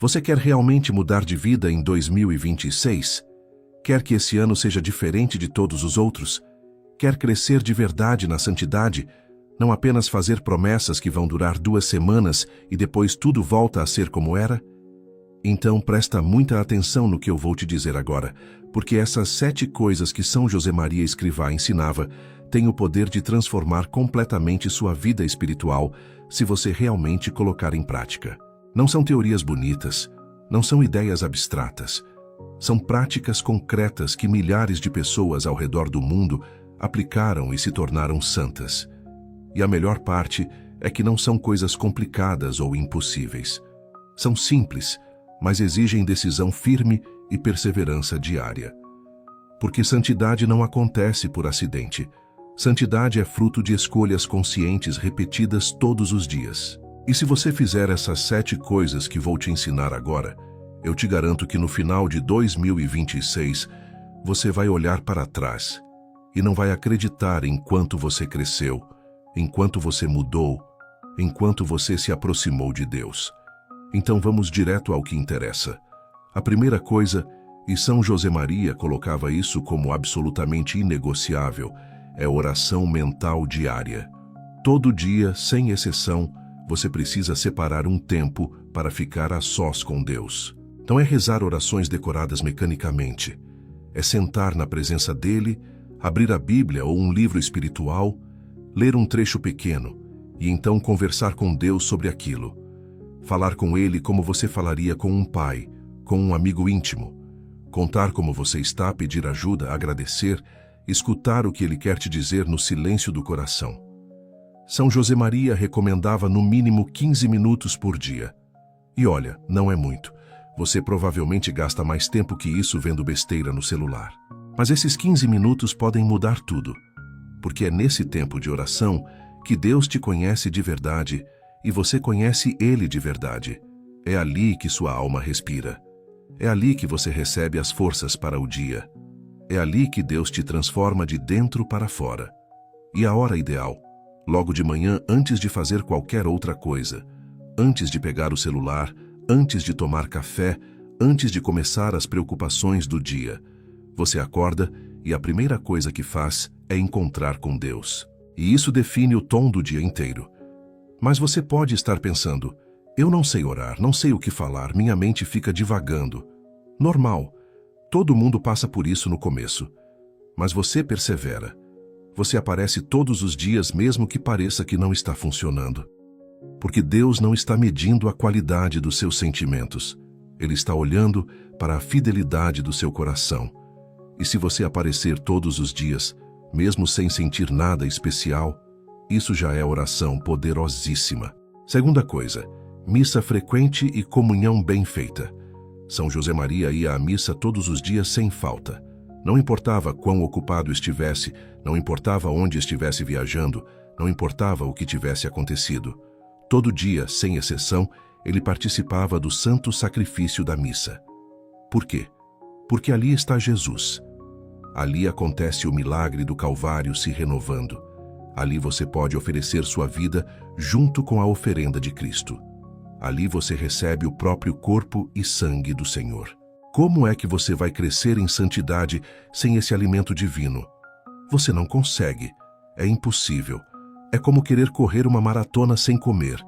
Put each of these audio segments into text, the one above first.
Você quer realmente mudar de vida em 2026? Quer que esse ano seja diferente de todos os outros? Quer crescer de verdade na santidade? Não apenas fazer promessas que vão durar 2 semanas e depois tudo volta a ser como era? Então presta muita atenção no que eu vou te dizer agora, porque essas 7 coisas que São José Maria Escrivá ensinava têm o poder de transformar completamente sua vida espiritual se você realmente colocar em prática. Não são teorias bonitas, não são ideias abstratas. São práticas concretas que milhares de pessoas ao redor do mundo aplicaram e se tornaram santas. E a melhor parte é que não são coisas complicadas ou impossíveis. São simples, mas exigem decisão firme e perseverança diária. Porque santidade não acontece por acidente. Santidade é fruto de escolhas conscientes repetidas todos os dias. E se você fizer essas 7 coisas que vou te ensinar agora, eu te garanto que no final de 2026, você vai olhar para trás e não vai acreditar em quanto você cresceu, em quanto você mudou, em quanto você se aproximou de Deus. Então vamos direto ao que interessa. A primeira coisa, e São José Maria colocava isso como absolutamente inegociável, é oração mental diária. Todo dia, sem exceção, você precisa separar um tempo para ficar a sós com Deus. Não é rezar orações decoradas mecanicamente. É sentar na presença dele, abrir a Bíblia ou um livro espiritual, ler um trecho pequeno e então conversar com Deus sobre aquilo. Falar com ele como você falaria com um pai, com um amigo íntimo. Contar como você está, pedir ajuda, agradecer, escutar o que ele quer te dizer no silêncio do coração. São José Maria recomendava no mínimo 15 minutos por dia. E olha, não é muito. Você provavelmente gasta mais tempo que isso vendo besteira no celular. Mas esses 15 minutos podem mudar tudo. Porque é nesse tempo de oração que Deus te conhece de verdade e você conhece Ele de verdade. É ali que sua alma respira. É ali que você recebe as forças para o dia. É ali que Deus te transforma de dentro para fora. E a hora ideal? Logo de manhã, antes de fazer qualquer outra coisa. Antes de pegar o celular, antes de tomar café, antes de começar as preocupações do dia. Você acorda e a primeira coisa que faz é encontrar com Deus. E isso define o tom do dia inteiro. Mas você pode estar pensando, eu não sei orar, não sei o que falar, minha mente fica divagando. Normal, todo mundo passa por isso no começo. Mas você persevera. Você aparece todos os dias mesmo que pareça que não está funcionando. Porque Deus não está medindo a qualidade dos seus sentimentos. Ele está olhando para a fidelidade do seu coração. E se você aparecer todos os dias, mesmo sem sentir nada especial, isso já é oração poderosíssima. Segunda coisa, missa frequente e comunhão bem feita. São José Maria ia à missa todos os dias sem falta. Não importava quão ocupado estivesse, não importava onde estivesse viajando, não importava o que tivesse acontecido. Todo dia, sem exceção, ele participava do santo sacrifício da missa. Por quê? Porque ali está Jesus. Ali acontece o milagre do Calvário se renovando. Ali você pode oferecer sua vida junto com a oferenda de Cristo. Ali você recebe o próprio corpo e sangue do Senhor. Como é que você vai crescer em santidade sem esse alimento divino? Você não consegue. É impossível. É como querer correr uma maratona sem comer.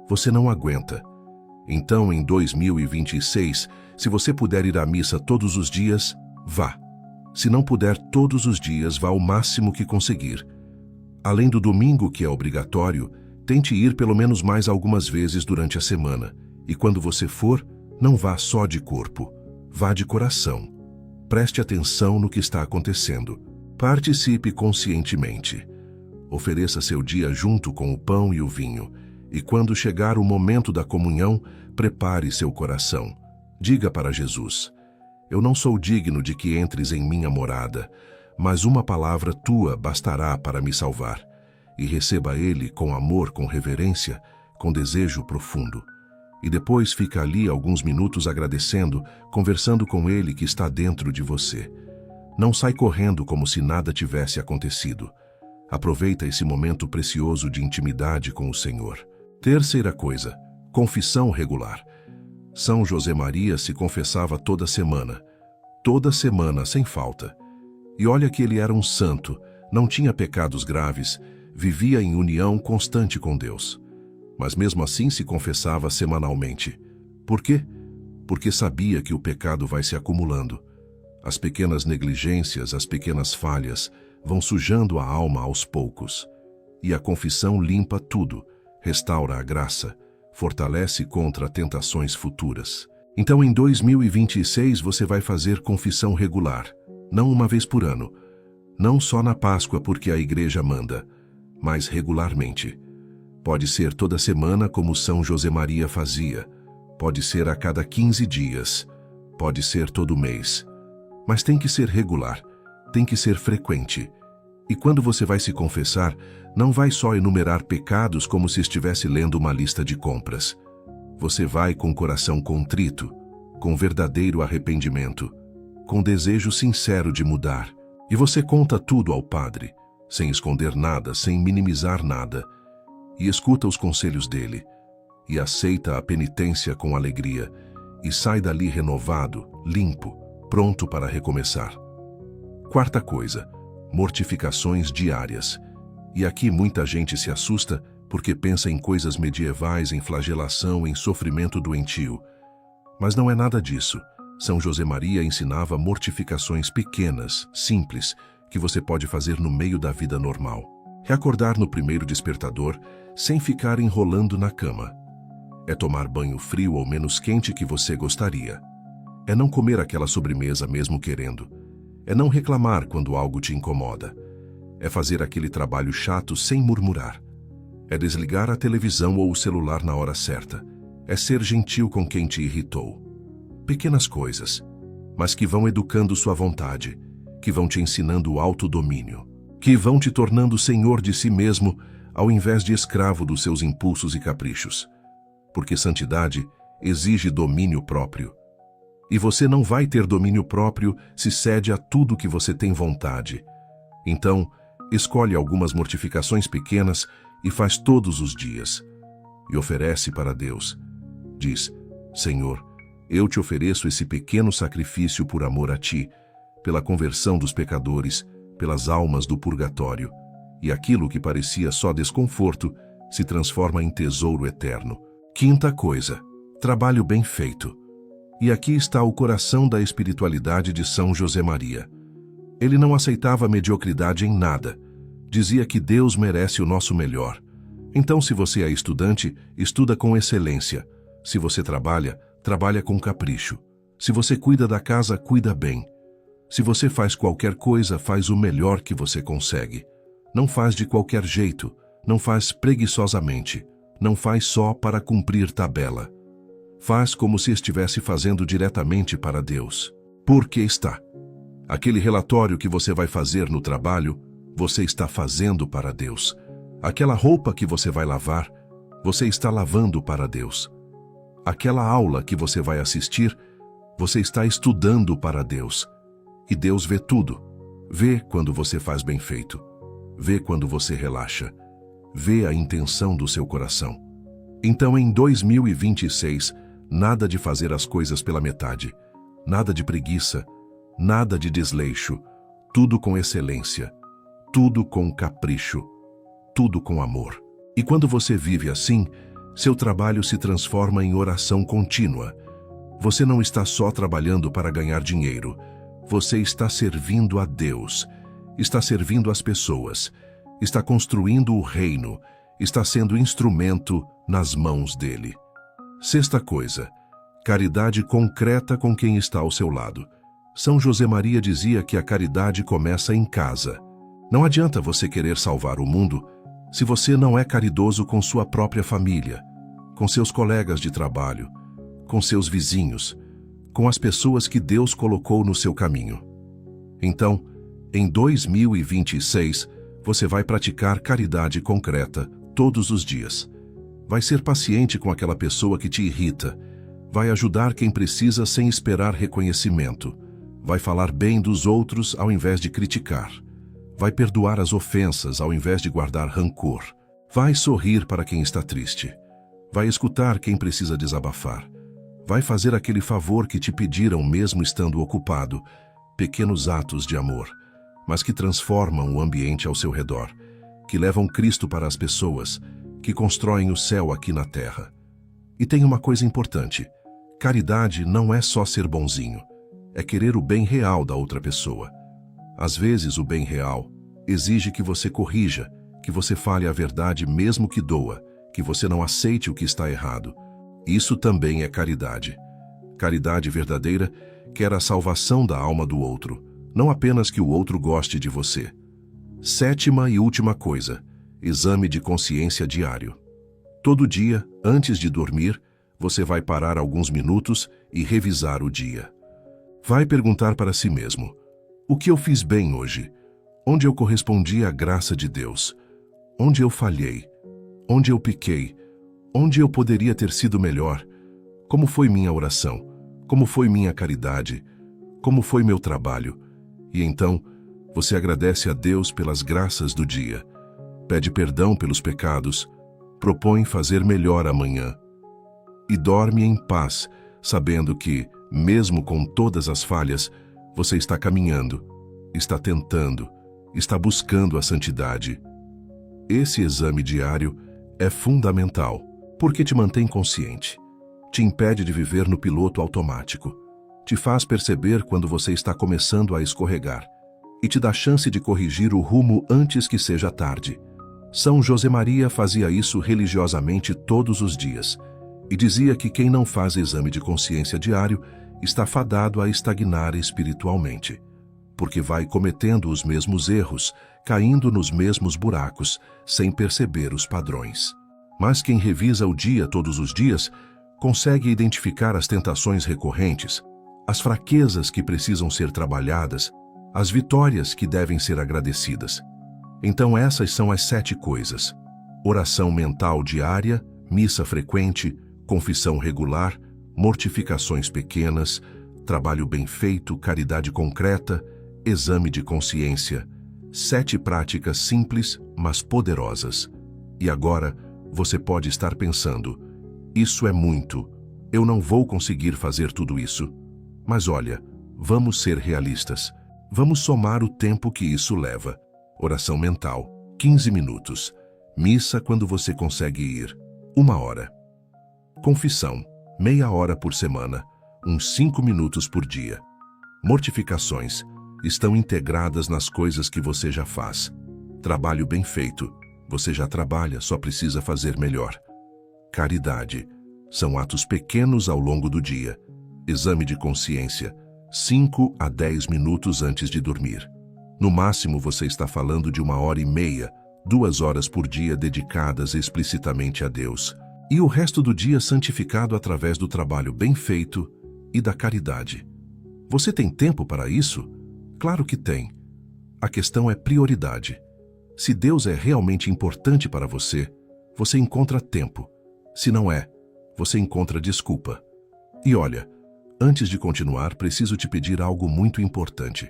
Você não aguenta. Então, em 2026, se você puder ir à missa todos os dias, vá. Se não puder todos os dias, vá ao máximo que conseguir. Além do domingo, que é obrigatório, tente ir pelo menos mais algumas vezes durante a semana. E quando você for, não vá só de corpo. Vá de coração. Preste atenção no que está acontecendo. Participe conscientemente. Ofereça seu dia junto com o pão e o vinho. E quando chegar o momento da comunhão, prepare seu coração. Diga para Jesus, eu não sou digno de que entres em minha morada, mas uma palavra tua bastará para me salvar. E receba ele com amor, com reverência, com desejo profundo. E depois fica ali alguns minutos agradecendo, conversando com ele que está dentro de você. Não sai correndo como se nada tivesse acontecido. Aproveita esse momento precioso de intimidade com o Senhor. Terceira coisa, confissão regular. São Josemaria se confessava toda semana sem falta. E olha que ele era um santo, não tinha pecados graves, vivia em união constante com Deus. Mas mesmo assim se confessava semanalmente. Por quê? Porque sabia que o pecado vai se acumulando. As pequenas negligências, as pequenas falhas, vão sujando a alma aos poucos. E a confissão limpa tudo, restaura a graça, fortalece contra tentações futuras. Então em 2026 você vai fazer confissão regular, não uma vez por ano, não só na Páscoa porque a igreja manda, mas regularmente. Pode ser toda semana como São Josemaria fazia, pode ser a cada 15 dias, pode ser todo mês. Mas tem que ser regular, tem que ser frequente. E quando você vai se confessar, não vai só enumerar pecados como se estivesse lendo uma lista de compras. Você vai com coração contrito, com verdadeiro arrependimento, com desejo sincero de mudar. E você conta tudo ao Padre, sem esconder nada, sem minimizar nada. E escuta os conselhos dele, e aceita a penitência com alegria, e sai dali renovado, limpo, pronto para recomeçar. Quarta coisa, mortificações diárias. E aqui muita gente se assusta porque pensa em coisas medievais, em flagelação, em sofrimento doentio. Mas não é nada disso. São Josemaria ensinava mortificações pequenas, simples, que você pode fazer no meio da vida normal. É acordar no primeiro despertador, sem ficar enrolando na cama. É tomar banho frio ou menos quente que você gostaria. É não comer aquela sobremesa mesmo querendo. É não reclamar quando algo te incomoda. É fazer aquele trabalho chato sem murmurar. É desligar a televisão ou o celular na hora certa. É ser gentil com quem te irritou. Pequenas coisas, mas que vão educando sua vontade, que vão te ensinando o autodomínio, que vão te tornando senhor de si mesmo ao invés de escravo dos seus impulsos e caprichos. Porque santidade exige domínio próprio. E você não vai ter domínio próprio se cede a tudo que você tem vontade. Então, escolhe algumas mortificações pequenas e faz todos os dias. E oferece para Deus. Diz, Senhor, eu te ofereço esse pequeno sacrifício por amor a ti, pela conversão dos pecadores, pelas almas do purgatório. E aquilo que parecia só desconforto se transforma em tesouro eterno. Quinta coisa, trabalho bem feito. E aqui está o coração da espiritualidade de São Josemaria. Ele não aceitava mediocridade em nada. Dizia que Deus merece o nosso melhor. Então, se você é estudante, estuda com excelência. Se você trabalha, trabalha com capricho. Se você cuida da casa, cuida bem. Se você faz qualquer coisa, faz o melhor que você consegue. Não faz de qualquer jeito, não faz preguiçosamente, não faz só para cumprir tabela. Faz como se estivesse fazendo diretamente para Deus. Porque está. Aquele relatório que você vai fazer no trabalho, você está fazendo para Deus. Aquela roupa que você vai lavar, você está lavando para Deus. Aquela aula que você vai assistir, você está estudando para Deus. E Deus vê tudo. Vê quando você faz bem feito. Vê quando você relaxa. Vê a intenção do seu coração. Então, em 2026, nada de fazer as coisas pela metade. Nada de preguiça. Nada de desleixo. Tudo com excelência. Tudo com capricho. Tudo com amor. E quando você vive assim, seu trabalho se transforma em oração contínua. Você não está só trabalhando para ganhar dinheiro. Você está servindo a Deus. Está servindo as pessoas. Está construindo o reino. Está sendo instrumento nas mãos dele. Sexta coisa, caridade concreta com quem está ao seu lado. São Josemaria dizia que a caridade começa em casa. Não adianta você querer salvar o mundo se você não é caridoso com sua própria família, com seus colegas de trabalho, com seus vizinhos, com as pessoas que Deus colocou no seu caminho. Então, em 2026, você vai praticar caridade concreta todos os dias. Vai ser paciente com aquela pessoa que te irrita. Vai ajudar quem precisa sem esperar reconhecimento. Vai falar bem dos outros ao invés de criticar. Vai perdoar as ofensas ao invés de guardar rancor. Vai sorrir para quem está triste. Vai escutar quem precisa desabafar. Vai fazer aquele favor que te pediram mesmo estando ocupado. Pequenos atos de amor, mas que transformam o ambiente ao seu redor, que levam Cristo para as pessoas, que constroem o céu aqui na terra. E tem uma coisa importante: caridade não é só ser bonzinho, é querer o bem real da outra pessoa. Às vezes o bem real exige que você corrija, que você fale a verdade mesmo que doa, que você não aceite o que está errado. Isso também é caridade. Caridade verdadeira quer a salvação da alma do outro, não apenas que o outro goste de você. Sétima e última coisa: exame de consciência diário. Todo dia, antes de dormir, você vai parar alguns minutos e revisar o dia. Vai perguntar para si mesmo: o que eu fiz bem hoje? Onde eu correspondi à graça de Deus? Onde eu falhei? Onde eu pequei? Onde eu poderia ter sido melhor? Como foi minha oração? Como foi minha caridade? Como foi meu trabalho? E então, você agradece a Deus pelas graças do dia, pede perdão pelos pecados, propõe fazer melhor amanhã. E dorme em paz, sabendo que, mesmo com todas as falhas, você está caminhando, está tentando, está buscando a santidade. Esse exame diário é fundamental, porque te mantém consciente, te impede de viver no piloto automático, te faz perceber quando você está começando a escorregar e te dá chance de corrigir o rumo antes que seja tarde. São José Maria fazia isso religiosamente todos os dias e dizia que quem não faz exame de consciência diário está fadado a estagnar espiritualmente, porque vai cometendo os mesmos erros, caindo nos mesmos buracos, sem perceber os padrões. Mas quem revisa o dia todos os dias consegue identificar as tentações recorrentes, as fraquezas que precisam ser trabalhadas, as vitórias que devem ser agradecidas. Então essas são as 7 coisas: oração mental diária, missa frequente, confissão regular, mortificações pequenas, trabalho bem feito, caridade concreta, exame de consciência. 7 práticas simples, mas poderosas. E agora, você pode estar pensando: isso é muito, eu não vou conseguir fazer tudo isso. Mas olha, vamos ser realistas. Vamos somar o tempo que isso leva. Oração mental, 15 minutos. Missa quando você consegue ir, 1 hora. Confissão, meia hora por semana, uns 5 minutos por dia. Mortificações estão integradas nas coisas que você já faz. Trabalho bem feito, você já trabalha, só precisa fazer melhor. Caridade, são atos pequenos ao longo do dia. Exame de consciência, 5 a 10 minutos antes de dormir. No máximo você está falando de 1h30, 2 horas por dia dedicadas explicitamente a Deus. E o resto do dia santificado através do trabalho bem feito e da caridade. Você tem tempo para isso? Claro que tem. A questão é prioridade. Se Deus é realmente importante para você, você encontra tempo. Se não é, você encontra desculpa. E olha, antes de continuar, preciso te pedir algo muito importante.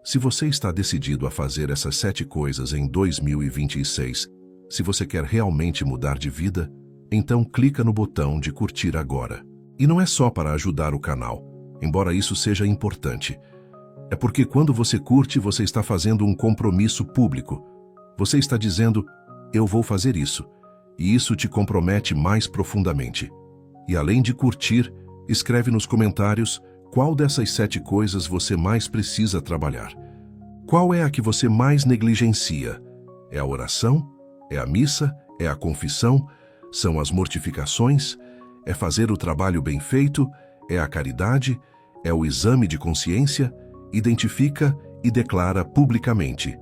Se você está decidido a fazer essas 7 coisas em 2026, se você quer realmente mudar de vida, então clica no botão de curtir agora. E não é só para ajudar o canal, embora isso seja importante. É porque quando você curte, você está fazendo um compromisso público. Você está dizendo: eu vou fazer isso. E isso te compromete mais profundamente. E além de curtir, escreve nos comentários qual dessas 7 coisas você mais precisa trabalhar. Qual é a que você mais negligencia? É a oração? É a missa? É a confissão? São as mortificações? É fazer o trabalho bem feito? É a caridade? É o exame de consciência? Identifica e declara publicamente.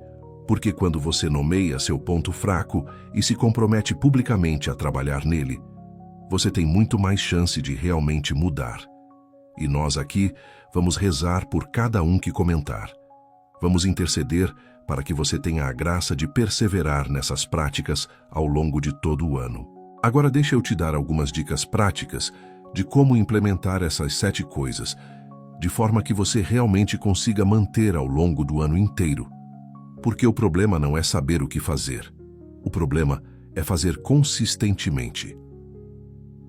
Porque quando você nomeia seu ponto fraco e se compromete publicamente a trabalhar nele, você tem muito mais chance de realmente mudar. E nós aqui vamos rezar por cada um que comentar. Vamos interceder para que você tenha a graça de perseverar nessas práticas ao longo de todo o ano. Agora deixa eu te dar algumas dicas práticas de como implementar essas 7 coisas, de forma que você realmente consiga manter ao longo do ano inteiro. Porque o problema não é saber o que fazer. O problema é fazer consistentemente.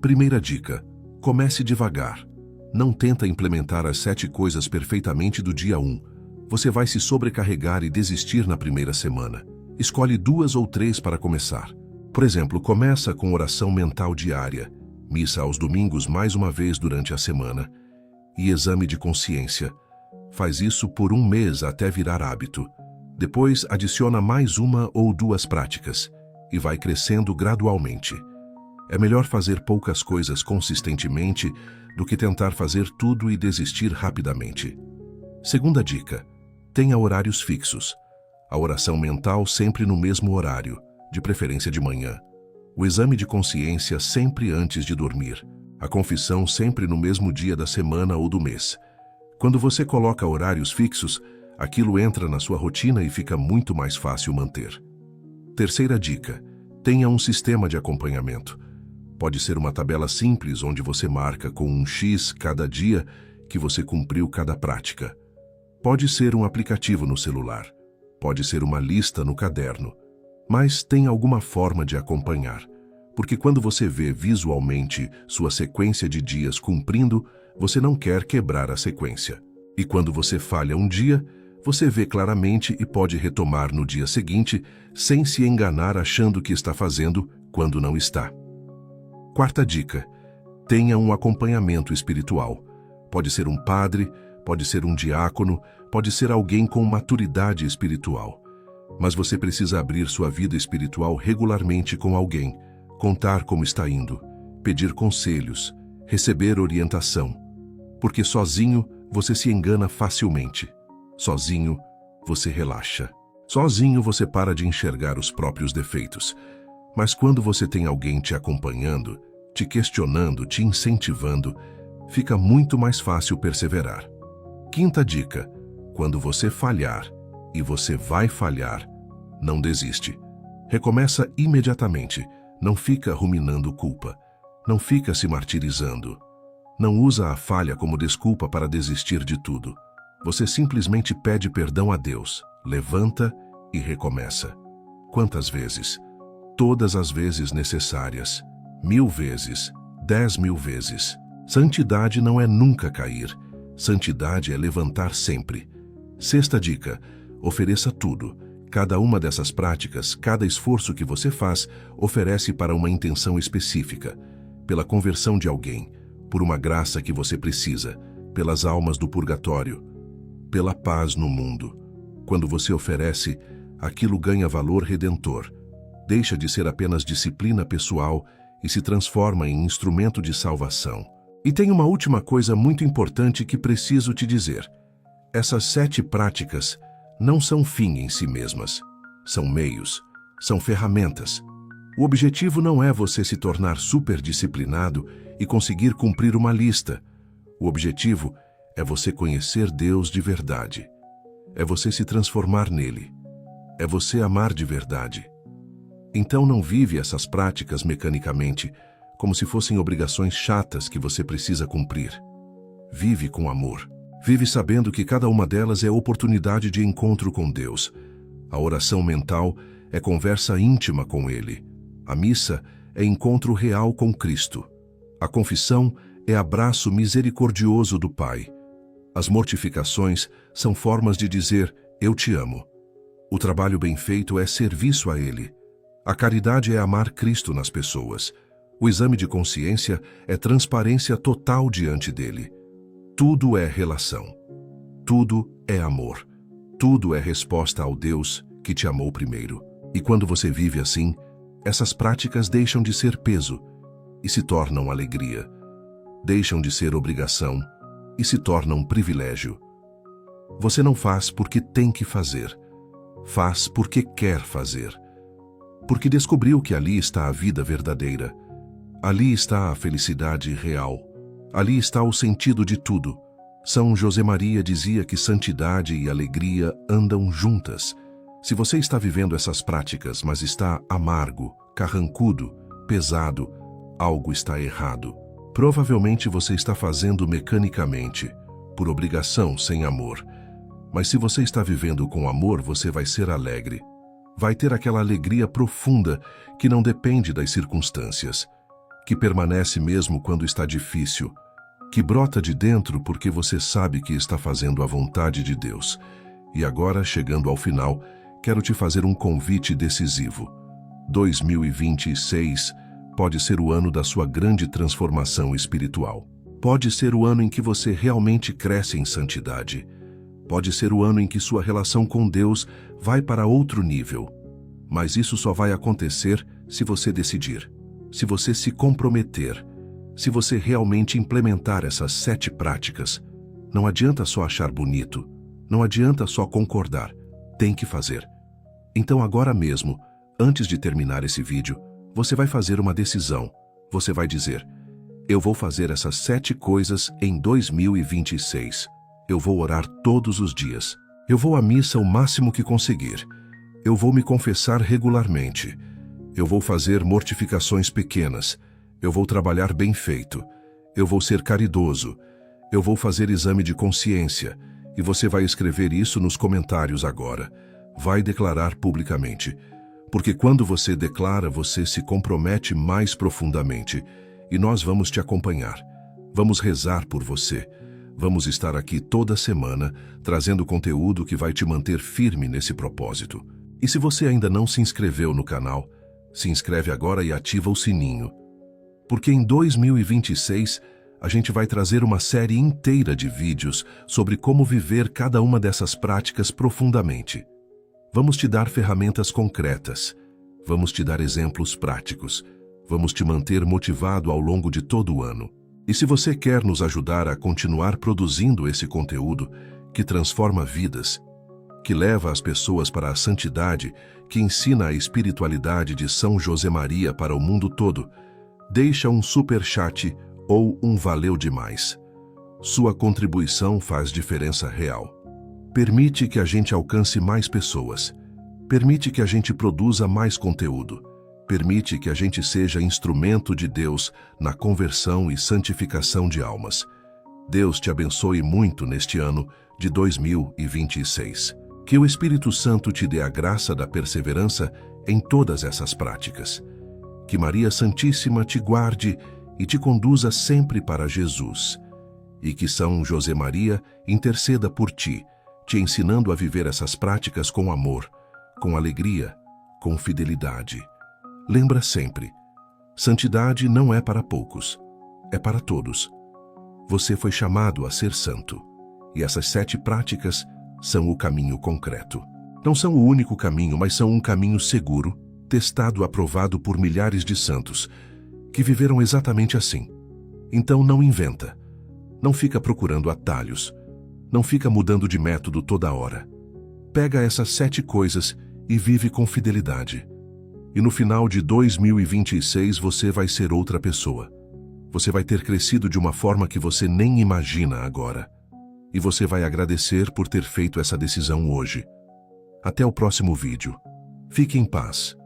Primeira dica: Comece devagar. Não tenta implementar as 7 coisas perfeitamente do dia 1. Você vai se sobrecarregar e desistir na primeira semana. Escolhe 2 ou 3 para começar. Por exemplo, começa com oração mental diária, missa aos domingos mais uma vez durante a semana e exame de consciência. Faz isso por 1 mês até virar hábito. Depois, adiciona mais 1 ou 2 práticas e vai crescendo gradualmente. É melhor fazer poucas coisas consistentemente do que tentar fazer tudo e desistir rapidamente. Segunda dica: tenha horários fixos. A oração mental sempre no mesmo horário, de preferência de manhã. O exame de consciência sempre antes de dormir. A confissão sempre no mesmo dia da semana ou do mês. Quando você coloca horários fixos, aquilo entra na sua rotina e fica muito mais fácil manter. Terceira dica: tenha um sistema de acompanhamento. Pode ser uma tabela simples onde você marca com um X cada dia que você cumpriu cada prática. Pode ser um aplicativo no celular. Pode ser uma lista no caderno. Mas tem alguma forma de acompanhar. Porque quando você vê visualmente sua sequência de dias cumprindo, você não quer quebrar a sequência. E quando você falha um dia, você vê claramente e pode retomar no dia seguinte sem se enganar achando que está fazendo quando não está. Quarta dica: tenha um acompanhamento espiritual. Pode ser um padre, pode ser um diácono, pode ser alguém com maturidade espiritual. Mas você precisa abrir sua vida espiritual regularmente com alguém, contar como está indo, pedir conselhos, receber orientação. Porque sozinho você se engana facilmente. Sozinho você relaxa. Sozinho você para de enxergar os próprios defeitos. Mas quando você tem alguém te acompanhando, te questionando, te incentivando, fica muito mais fácil perseverar. Quinta dica: quando você falhar, e você vai falhar, não desiste. Recomeça imediatamente. Não fica ruminando culpa. Não fica se martirizando. Não usa a falha como desculpa para desistir de tudo. Você simplesmente pede perdão a Deus, levanta e recomeça. Quantas vezes? Todas as vezes necessárias. 1000 vezes, 10.000 vezes. Santidade não é nunca cair. Santidade é levantar sempre. Sexta dica: ofereça tudo. Cada uma dessas práticas, cada esforço que você faz, oferece para uma intenção específica. Pela conversão de alguém, por uma graça que você precisa, pelas almas do purgatório, pela paz no mundo. Quando você oferece, aquilo ganha valor redentor. Deixa de ser apenas disciplina pessoal e se transforma em instrumento de salvação. E tem uma última coisa muito importante que preciso te dizer. Essas 7 práticas não são fim em si mesmas. São meios, são ferramentas. O objetivo não é você se tornar super disciplinado e conseguir cumprir uma lista. O objetivo é você conhecer Deus de verdade. É você se transformar nele. É você amar de verdade. Então não vive essas práticas mecanicamente, como se fossem obrigações chatas que você precisa cumprir. Vive com amor. Vive sabendo que cada uma delas é oportunidade de encontro com Deus. A oração mental é conversa íntima com Ele. A missa é encontro real com Cristo. A confissão é abraço misericordioso do Pai. As mortificações são formas de dizer, eu te amo. O trabalho bem feito é serviço a Ele. A caridade é amar Cristo nas pessoas. O exame de consciência é transparência total diante dele. Tudo é relação. Tudo é amor. Tudo é resposta ao Deus que te amou primeiro. E quando você vive assim, essas práticas deixam de ser peso e se tornam alegria. Deixam de ser obrigação e se tornam privilégio. Você não faz porque tem que fazer. Faz porque quer fazer. Porque descobriu que ali está a vida verdadeira. Ali está a felicidade real. Ali está o sentido de tudo. São José Maria dizia que santidade e alegria andam juntas. Se você está vivendo essas práticas, mas está amargo, carrancudo, pesado, algo está errado. Provavelmente você está fazendo mecanicamente, por obrigação, sem amor. Mas se você está vivendo com amor, você vai ser alegre. Vai ter aquela alegria profunda que não depende das circunstâncias, que permanece mesmo quando está difícil, que brota de dentro porque você sabe que está fazendo a vontade de Deus. E agora, chegando ao final, quero te fazer um convite decisivo. 2026 pode ser o ano da sua grande transformação espiritual. Pode ser o ano em que você realmente cresce em santidade. Pode ser o ano em que sua relação com Deus vai para outro nível. Mas isso só vai acontecer se você decidir, se você se comprometer, se você realmente implementar essas 7 práticas. Não adianta só achar bonito, não adianta só concordar, tem que fazer. Então agora mesmo, antes de terminar esse vídeo, você vai fazer uma decisão. Você vai dizer: eu vou fazer essas 7 coisas em 2026. Eu vou orar todos os dias. Eu vou à missa o máximo que conseguir. Eu vou me confessar regularmente. Eu vou fazer mortificações pequenas. Eu vou trabalhar bem feito. Eu vou ser caridoso. Eu vou fazer exame de consciência. E você vai escrever isso nos comentários agora. Vai declarar publicamente. Porque quando você declara, você se compromete mais profundamente. E nós vamos te acompanhar. Vamos rezar por você. Vamos estar aqui toda semana, trazendo conteúdo que vai te manter firme nesse propósito. E se você ainda não se inscreveu no canal, se inscreve agora e ativa o sininho. Porque em 2026, a gente vai trazer uma série inteira de vídeos sobre como viver cada uma dessas práticas profundamente. Vamos te dar ferramentas concretas. Vamos te dar exemplos práticos. Vamos te manter motivado ao longo de todo o ano. E se você quer nos ajudar a continuar produzindo esse conteúdo que transforma vidas, que leva as pessoas para a santidade, que ensina a espiritualidade de São Josemaria para o mundo todo, deixa um superchat ou um valeu demais. Sua contribuição faz diferença real. Permite que a gente alcance mais pessoas. Permite que a gente produza mais conteúdo. Permite que a gente seja instrumento de Deus na conversão e santificação de almas. Deus te abençoe muito neste ano de 2026. Que o Espírito Santo te dê a graça da perseverança em todas essas práticas. Que Maria Santíssima te guarde e te conduza sempre para Jesus. E que São Josemaria interceda por ti, te ensinando a viver essas práticas com amor, com alegria, com fidelidade. Lembra sempre, santidade não é para poucos, é para todos. Você foi chamado a ser santo, e essas 7 práticas são o caminho concreto. Não são o único caminho, mas são um caminho seguro, testado e aprovado por milhares de santos, que viveram exatamente assim. Então não inventa, não fica procurando atalhos, não fica mudando de método toda hora. Pega essas 7 coisas e vive com fidelidade. E no final de 2026 você vai ser outra pessoa. Você vai ter crescido de uma forma que você nem imagina agora. E você vai agradecer por ter feito essa decisão hoje. Até o próximo vídeo. Fique em paz.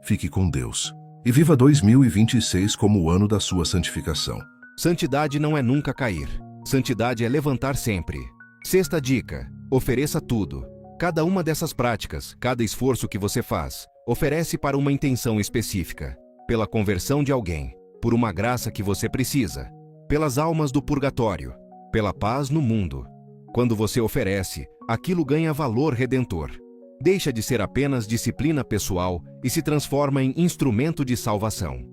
Fique com Deus. E viva 2026 como o ano da sua santificação. Santidade não é nunca cair. Santidade é levantar sempre. 6ª dica: ofereça tudo. Cada uma dessas práticas, cada esforço que você faz, oferece para uma intenção específica, pela conversão de alguém, por uma graça que você precisa, pelas almas do purgatório, pela paz no mundo. Quando você oferece, aquilo ganha valor redentor. Deixa de ser apenas disciplina pessoal e se transforma em instrumento de salvação.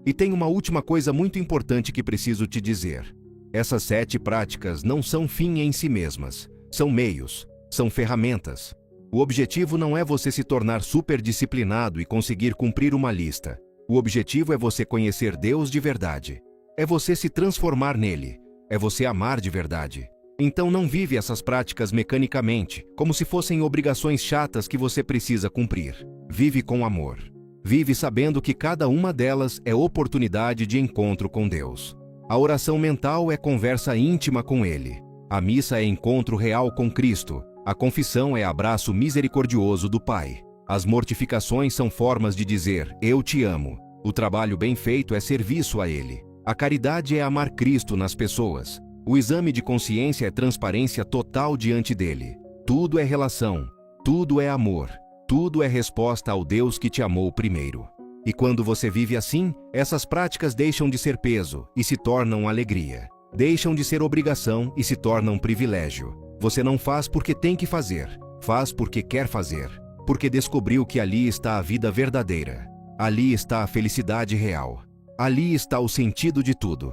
E tem uma última coisa muito importante que preciso te dizer. Essas 7 práticas não são fim em si mesmas, são meios, são ferramentas. O objetivo não é você se tornar super disciplinado e conseguir cumprir uma lista. O objetivo é você conhecer Deus de verdade. É você se transformar nele. É você amar de verdade. Então não vive essas práticas mecanicamente, como se fossem obrigações chatas que você precisa cumprir. Vive com amor. Vive sabendo que cada uma delas é oportunidade de encontro com Deus. A oração mental é conversa íntima com Ele. A missa é encontro real com Cristo. A confissão é abraço misericordioso do Pai. As mortificações são formas de dizer, eu te amo. O trabalho bem feito é serviço a Ele. A caridade é amar Cristo nas pessoas. O exame de consciência é transparência total diante dele. Tudo é relação, tudo é amor, tudo é resposta ao Deus que te amou primeiro. E quando você vive assim, essas práticas deixam de ser peso e se tornam alegria. Deixam de ser obrigação e se tornam privilégio. Você não faz porque tem que fazer, faz porque quer fazer. Porque descobriu que ali está a vida verdadeira. Ali está a felicidade real. Ali está o sentido de tudo.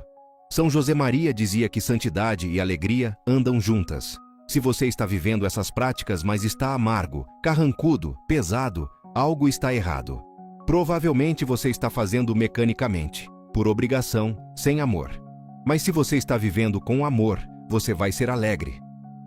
São José Maria dizia que santidade e alegria andam juntas. Se você está vivendo essas práticas, mas está amargo, carrancudo, pesado, algo está errado. Provavelmente você está fazendo mecanicamente, por obrigação, sem amor. Mas se você está vivendo com amor, você vai ser alegre.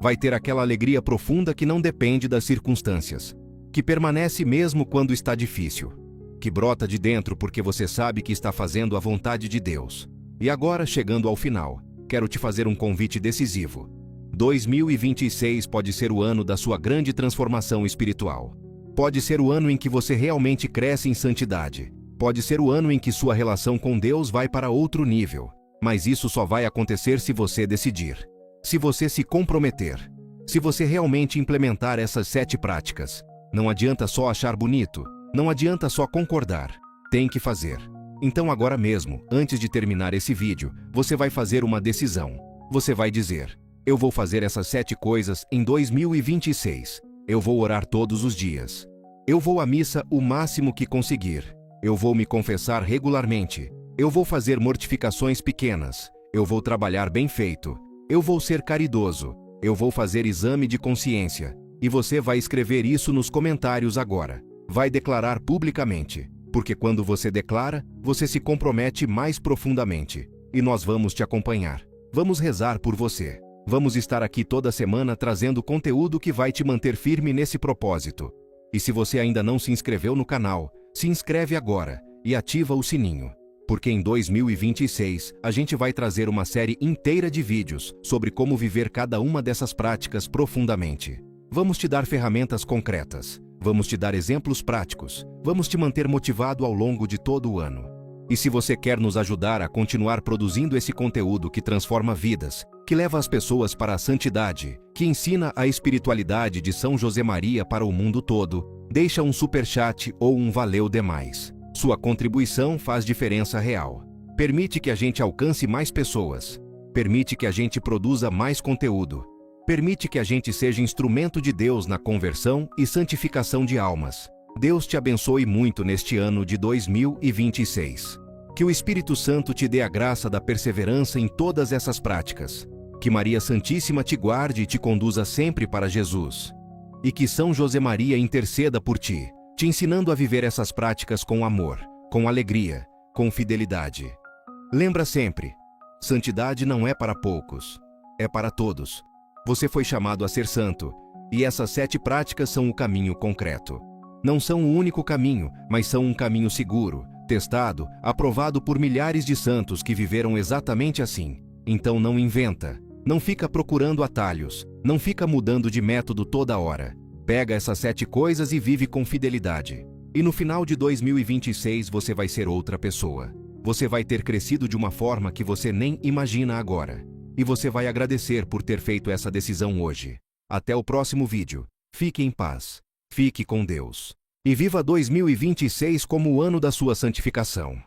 Vai ter aquela alegria profunda que não depende das circunstâncias, que permanece mesmo quando está difícil, que brota de dentro porque você sabe que está fazendo a vontade de Deus. E agora, chegando ao final, quero te fazer um convite decisivo. 2026 pode ser o ano da sua grande transformação espiritual. Pode ser o ano em que você realmente cresce em santidade. Pode ser o ano em que sua relação com Deus vai para outro nível. Mas isso só vai acontecer se você decidir. Se você se comprometer. Se você realmente implementar essas 7 práticas. Não adianta só achar bonito. Não adianta só concordar. Tem que fazer. Então agora mesmo, antes de terminar esse vídeo, você vai fazer uma decisão. Você vai dizer: eu vou fazer essas 7 coisas em 2026. Eu vou orar todos os dias. Eu vou à missa o máximo que conseguir. Eu vou me confessar regularmente. Eu vou fazer mortificações pequenas. Eu vou trabalhar bem feito. Eu vou ser caridoso. Eu vou fazer exame de consciência. E você vai escrever isso nos comentários agora. Vai declarar publicamente. Porque quando você declara, você se compromete mais profundamente. E nós vamos te acompanhar. Vamos rezar por você. Vamos estar aqui toda semana trazendo conteúdo que vai te manter firme nesse propósito. E se você ainda não se inscreveu no canal, se inscreve agora e ativa o sininho. Porque em 2026 a gente vai trazer uma série inteira de vídeos sobre como viver cada uma dessas práticas profundamente. Vamos te dar ferramentas concretas. Vamos te dar exemplos práticos. Vamos te manter motivado ao longo de todo o ano. E se você quer nos ajudar a continuar produzindo esse conteúdo que transforma vidas, que leva as pessoas para a santidade, que ensina a espiritualidade de São José Maria para o mundo todo, deixa um superchat ou um valeu demais. Sua contribuição faz diferença real. Permite que a gente alcance mais pessoas. Permite que a gente produza mais conteúdo. Permite que a gente seja instrumento de Deus na conversão e santificação de almas. Deus te abençoe muito neste ano de 2026. Que o Espírito Santo te dê a graça da perseverança em todas essas práticas. Que Maria Santíssima te guarde e te conduza sempre para Jesus. E que São José Maria interceda por ti, te ensinando a viver essas práticas com amor, com alegria, com fidelidade. Lembra sempre, santidade não é para poucos, é para todos. Você foi chamado a ser santo, e essas 7 práticas são o caminho concreto. Não são o único caminho, mas são um caminho seguro, testado, aprovado por milhares de santos que viveram exatamente assim. Então não inventa, não fica procurando atalhos, não fica mudando de método toda hora. Pega essas 7 coisas e vive com fidelidade. E no final de 2026 você vai ser outra pessoa. Você vai ter crescido de uma forma que você nem imagina agora. E você vai agradecer por ter feito essa decisão hoje. Até o próximo vídeo. Fique em paz. Fique com Deus. E viva 2026 como o ano da sua santificação.